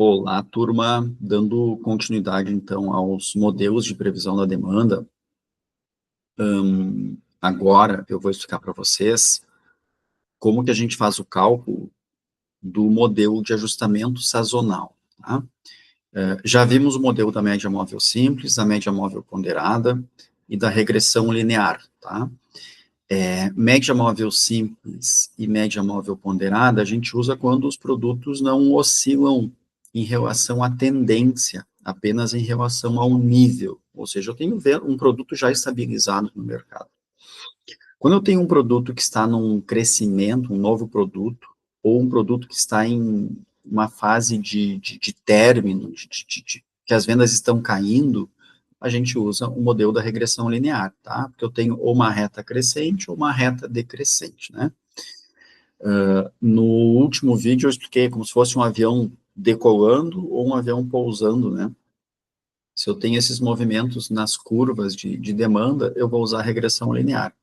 Olá, turma, dando continuidade, então, aos modelos de previsão da demanda. Agora, eu vou explicar para vocês como que a gente faz o cálculo do modelo de ajustamento sazonal, tá? Já vimos o modelo da média móvel simples, da média móvel ponderada e da regressão linear, tá? Média móvel simples e média móvel ponderada, a gente usa quando os produtos não oscilam em relação à tendência, apenas em relação ao nível. Ou seja, eu tenho um produto já estabilizado no mercado. Quando eu tenho um produto que está num crescimento, um novo produto, ou um produto que está em uma fase de término, que as vendas estão caindo, a gente usa o modelo da regressão linear, tá? Porque eu tenho ou uma reta crescente ou uma reta decrescente, né? No último vídeo eu expliquei como se fosse um avião decolando ou um avião pousando, né? Se eu tenho esses movimentos nas curvas de demanda, eu vou usar a regressão linear.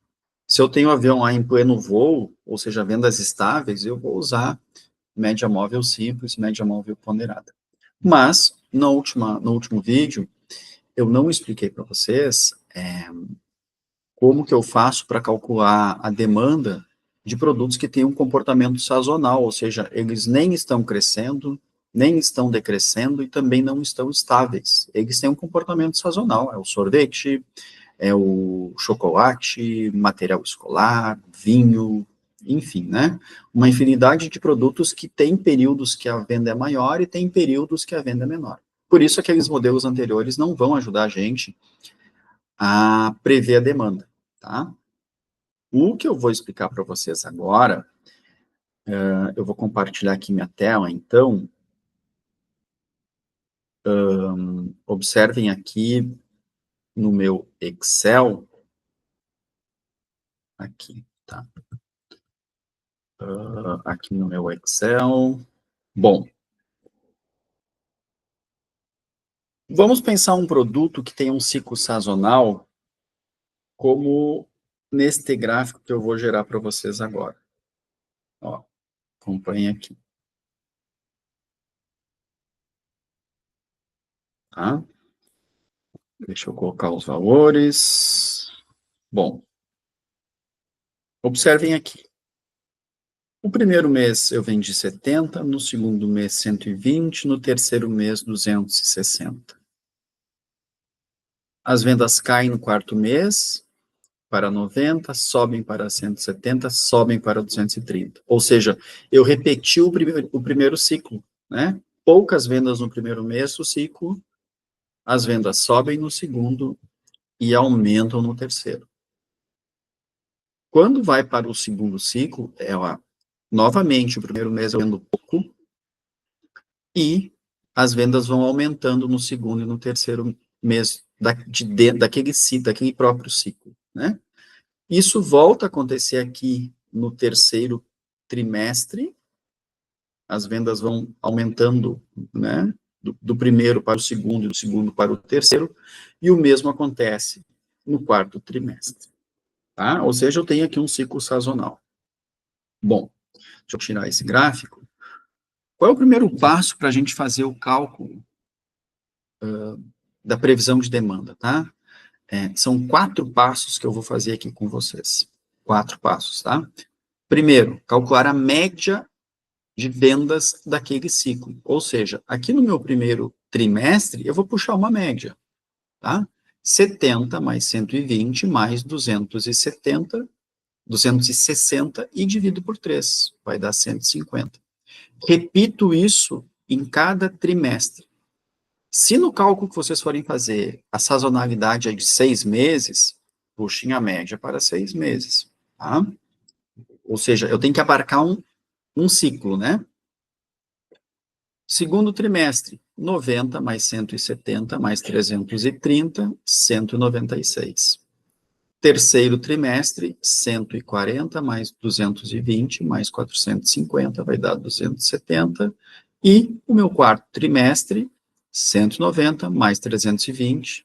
Se eu tenho o avião lá em pleno voo, ou seja, vendas estáveis, eu vou usar média móvel simples, média móvel ponderada. Mas, no último vídeo, eu não expliquei para vocês como que eu faço para calcular a demanda de produtos que têm um comportamento sazonal, ou seja, eles nem estão crescendo, nem estão decrescendo e também não estão estáveis. Eles têm um comportamento sazonal, é o sorvete, é o chocolate, material escolar, vinho, enfim, né? Uma infinidade de produtos que tem períodos que a venda é maior e tem períodos que a venda é menor. Por isso, aqueles modelos anteriores não vão ajudar a gente a prever a demanda, tá? O que eu vou explicar para vocês agora, eu vou compartilhar aqui minha tela, então, observem aqui no meu Excel, aqui, tá? Aqui no meu Excel. Bom, vamos pensar um produto que tem um ciclo sazonal, como neste gráfico que eu vou gerar para vocês agora. Ó, acompanhem aqui. Tá? Deixa eu colocar os valores. Bom, observem aqui. O primeiro mês eu vendi 70, no segundo mês 120, no terceiro mês 260. As vendas caem no quarto mês para 90, sobem para 170, sobem para 230. Ou seja, eu repeti o primeiro ciclo, né? Poucas vendas no primeiro mês do ciclo, as vendas sobem no segundo e aumentam no terceiro. Quando vai para o segundo ciclo, novamente, o primeiro mês eu vendo pouco e as vendas vão aumentando no segundo e no terceiro mês daquele próprio ciclo, né? Isso volta a acontecer aqui no terceiro trimestre, as vendas vão aumentando, né? Do primeiro para o segundo e do segundo para o terceiro, e o mesmo acontece no quarto trimestre, tá? Ou seja, eu tenho aqui um ciclo sazonal. Bom, deixa eu tirar esse gráfico. Qual é o primeiro passo para a gente fazer o cálculo da previsão de demanda, tá? São 4 passos que eu vou fazer aqui com vocês. 4 passos, tá? Primeiro, calcular a média de vendas daquele ciclo. Ou seja, aqui no meu primeiro trimestre, eu vou puxar uma média, tá? 70 mais 120 mais 260 e divido por 3, vai dar 150. Repito isso em cada trimestre. Se no cálculo que vocês forem fazer, a sazonalidade é de 6 meses, puxem a média para 6 meses, tá? Ou seja, eu tenho que abarcar um ciclo, né? Segundo trimestre, 90 mais 170 mais 330, 196. Terceiro trimestre, 140 mais 220 mais 450, vai dar 270. E o meu quarto trimestre, 190 mais 320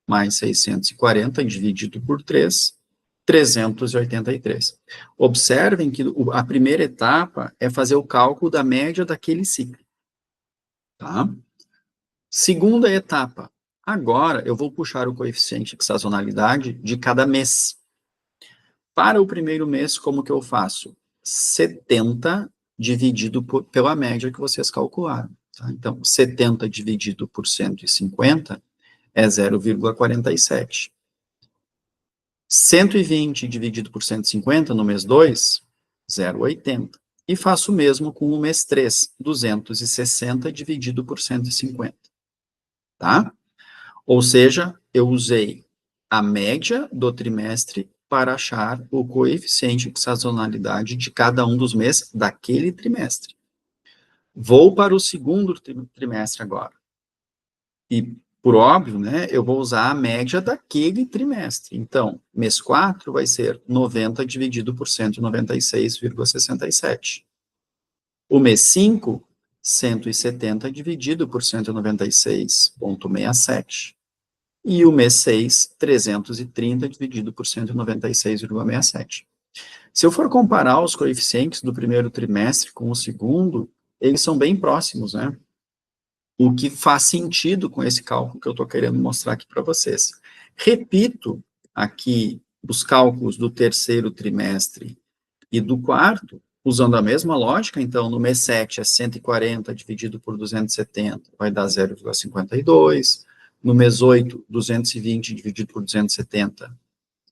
mais 640, dividido por 3, 383. Observem que a primeira etapa é fazer o cálculo da média daquele ciclo. tá? Segunda etapa. Agora, eu vou puxar o coeficiente de sazonalidade de cada mês. Para o primeiro mês, como que eu faço? 70 dividido pela média que vocês calcularam. Tá? Então, 70 dividido por 150 é 0,47. 120 dividido por 150 no mês 2, 0,80. E faço o mesmo com o mês 3, 260 dividido por 150. Tá? Ou seja, eu usei a média do trimestre para achar o coeficiente de sazonalidade de cada um dos meses daquele trimestre. Vou para o segundo trimestre agora. E, por óbvio, né, eu vou usar a média daquele trimestre. Então, mês 4 vai ser 90 dividido por 196,67. O mês 5, 170 dividido por 196,67. E o mês 6, 330 dividido por 196,67. Se eu for comparar os coeficientes do primeiro trimestre com o segundo, eles são bem próximos, né? O que faz sentido com esse cálculo que eu estou querendo mostrar aqui para vocês. Repito aqui os cálculos do terceiro trimestre e do quarto, usando a mesma lógica. Então, no mês 7 é 140 dividido por 270, vai dar 0,52. No mês 8, 220 dividido por 270,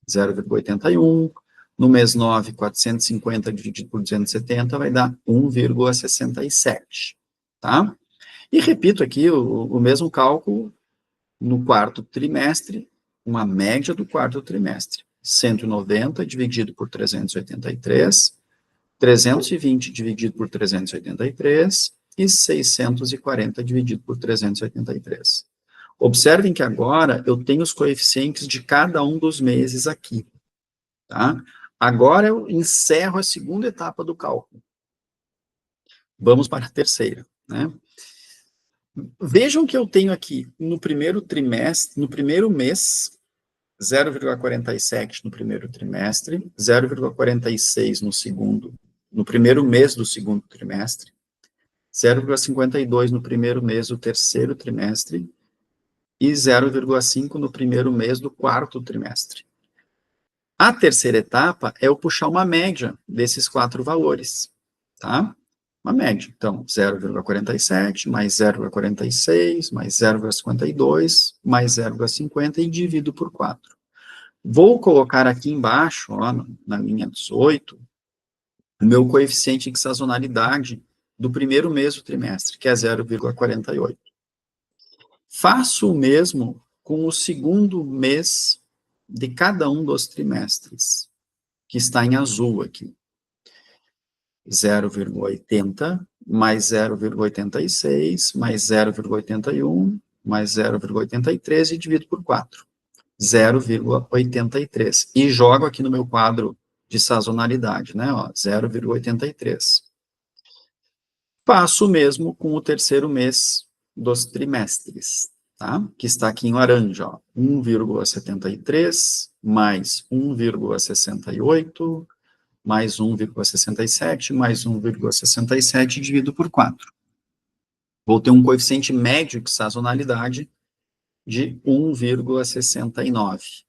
0,81. No mês 9, 450 dividido por 270, vai dar 1,67, tá? E repito aqui o mesmo cálculo no quarto trimestre, uma média do quarto trimestre. 190 dividido por 383, 320 dividido por 383 e 640 dividido por 383. Observem que agora eu tenho os coeficientes de cada um dos meses aqui, tá? Agora eu encerro a segunda etapa do cálculo. Vamos para a terceira, né? Vejam que eu tenho aqui no primeiro trimestre, no primeiro mês, 0,47 no primeiro trimestre, 0,46 no segundo, no primeiro mês do segundo trimestre, 0,52 no primeiro mês do terceiro trimestre e 0,5 no primeiro mês do quarto trimestre. A terceira etapa é eu puxar uma média desses quatro valores, tá? Uma média. Então, 0,47 mais 0,46 mais 0,52 mais 0,50 e divido por 4. Vou colocar aqui embaixo, ó, na linha 18, o meu coeficiente de sazonalidade do primeiro mês do trimestre, que é 0,48. Faço o mesmo com o segundo mês de cada um dos trimestres, que está em azul aqui. 0,80 mais 0,86 mais 0,81 mais 0,83 e divido por 4. 0,83. E jogo aqui no meu quadro de sazonalidade, né? 0,83. Faço o mesmo com o terceiro mês dos trimestres, tá? Que está aqui em laranja, ó. 1,73 mais 1,68 mais 1,67 mais 1,67 dividido por 4. Vou ter um coeficiente médio de sazonalidade de 1,69.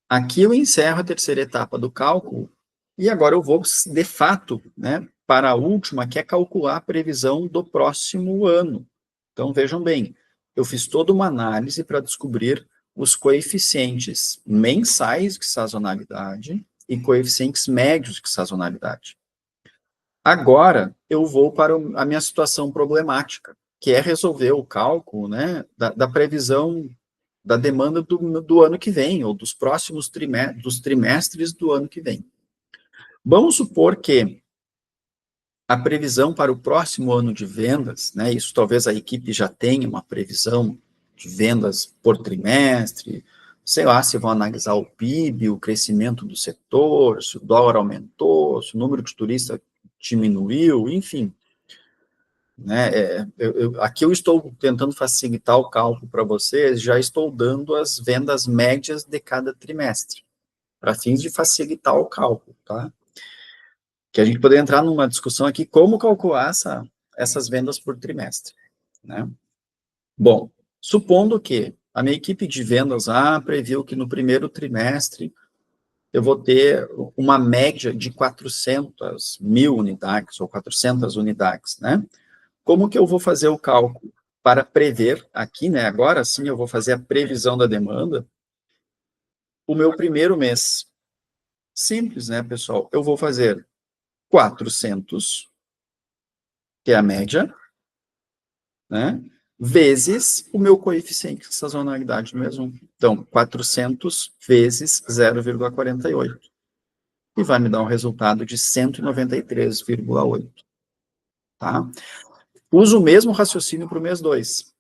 Aqui eu encerro a terceira etapa do cálculo e agora eu vou, de fato, né, para a última, que é calcular a previsão do próximo ano. Então, vejam bem, eu fiz toda uma análise para descobrir os coeficientes mensais de sazonalidade e coeficientes médios de sazonalidade. Agora, eu vou para a minha situação problemática, que é resolver o cálculo, né, da previsão da demanda do ano que vem, ou dos próximos trimestres do ano que vem. Vamos supor que a previsão para o próximo ano de vendas, né, isso talvez a equipe já tenha uma previsão de vendas por trimestre, sei lá, se vão analisar o PIB, o crescimento do setor, se o dólar aumentou, se o número de turistas diminuiu, enfim. Né, aqui eu estou tentando facilitar o cálculo para vocês, já estou dando as vendas médias de cada trimestre, para fins de facilitar o cálculo, tá? Que a gente poder entrar numa discussão aqui, como calcular essas vendas por trimestre. né? Bom, supondo que a minha equipe de vendas previu que no primeiro trimestre eu vou ter uma média de 400.000 unidades, ou 400 unidades, né? Como que eu vou fazer o cálculo para prever aqui, né? Agora sim eu vou fazer a previsão da demanda, o meu primeiro mês. Simples, né, pessoal? Eu vou fazer 400, que é a média, né? Vezes o meu coeficiente de sazonalidade no mês 1. Então, 400 vezes 0,48. E vai me dar um resultado de 193,8. Tá? Uso o mesmo raciocínio para o mês 2.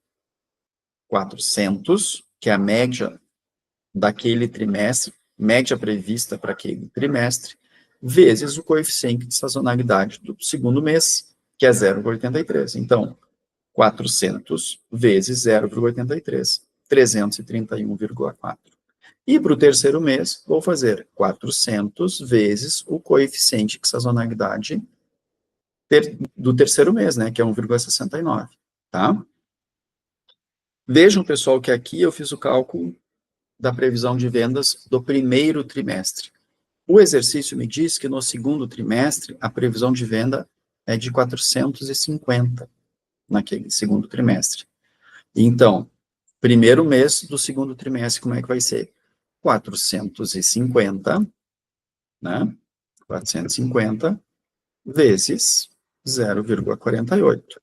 400, que é a média daquele trimestre, média prevista para aquele trimestre, vezes o coeficiente de sazonalidade do segundo mês, que é 0,83. Então, 400 vezes 0,83, 331,4. E para o terceiro mês, vou fazer 400 vezes o coeficiente de sazonalidade do terceiro mês, né, que é 1,69, tá? Vejam, pessoal, que aqui eu fiz o cálculo da previsão de vendas do primeiro trimestre. O exercício me diz que no segundo trimestre, a previsão de venda é de 450 naquele segundo trimestre. Então, primeiro mês do segundo trimestre, como é que vai ser? 450, né? 450 vezes 0,48.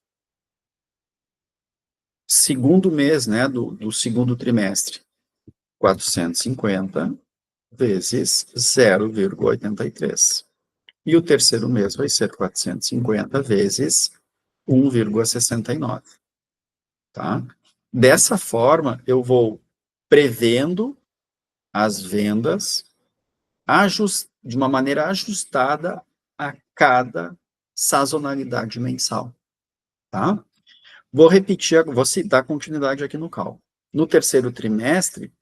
Segundo mês, né, do segundo trimestre, 450 vezes 0,83. E o terceiro mês vai ser 450 vezes 1,69, tá? Dessa forma, eu vou prevendo as vendas de uma maneira ajustada a cada sazonalidade mensal, tá? Vou repetir, vou citar continuidade aqui no cálculo. No terceiro trimestre,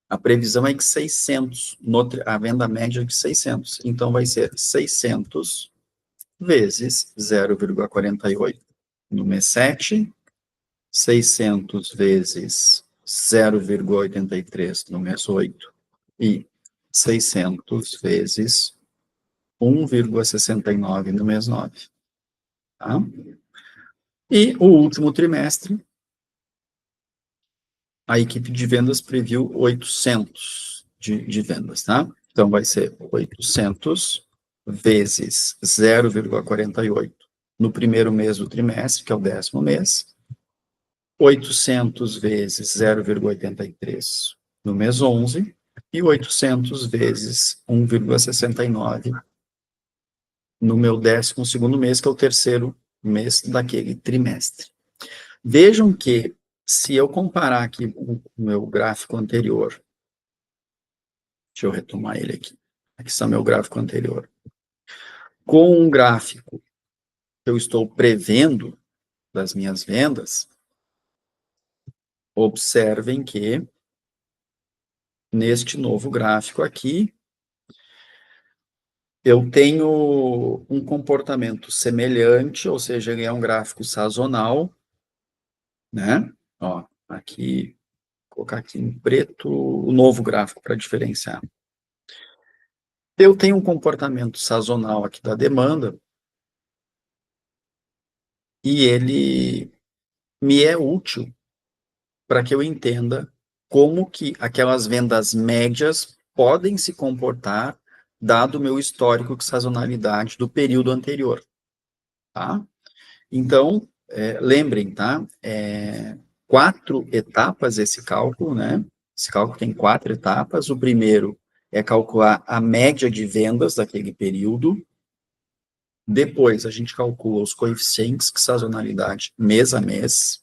a previsão é de 600, a venda média é de 600. Então, vai ser 600 vezes 0,48 no mês 7, 600 vezes 0,83 no mês 8 e 600 vezes 1,69 no mês 9. Tá? E o último trimestre, a equipe de vendas previu 800 de vendas, tá? Então, vai ser 800 vezes 0,48 no primeiro mês do trimestre, que é o 10º mês, 800 vezes 0,83 no mês 11 e 800 vezes 1,69 no meu 12º mês, que é o terceiro mês daquele trimestre. Vejam que, se eu comparar aqui o meu gráfico anterior, deixa eu retomar ele aqui, aqui está meu gráfico anterior, com um gráfico que eu estou prevendo das minhas vendas, observem que, neste novo gráfico aqui, eu tenho um comportamento semelhante, ou seja, ele é um gráfico sazonal, né? Ó, aqui, vou colocar aqui em preto o novo gráfico para diferenciar. Eu tenho um comportamento sazonal aqui da demanda e ele me é útil para que eu entenda como que aquelas vendas médias podem se comportar dado o meu histórico de sazonalidade do período anterior, tá? Então, lembrem, tá? 4 etapas esse cálculo, né? Esse cálculo tem 4 etapas. O primeiro é calcular a média de vendas daquele período. Depois, a gente calcula os coeficientes de sazonalidade mês a mês.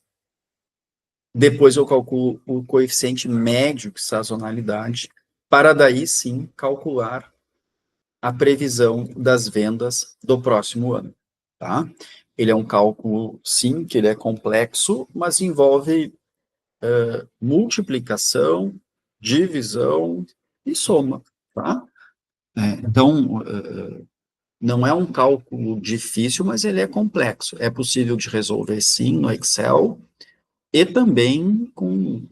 Depois, eu calculo o coeficiente médio de sazonalidade, para daí sim calcular a previsão das vendas do próximo ano, tá? Ele é um cálculo, sim, que ele é complexo, mas envolve multiplicação, divisão e soma, tá? Então, Não é um cálculo difícil, mas ele é complexo. É possível de resolver, sim, no Excel, e também com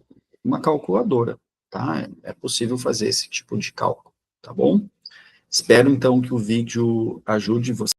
uma calculadora, tá? É possível fazer esse tipo de cálculo, tá bom? Espero, então, que o vídeo ajude você.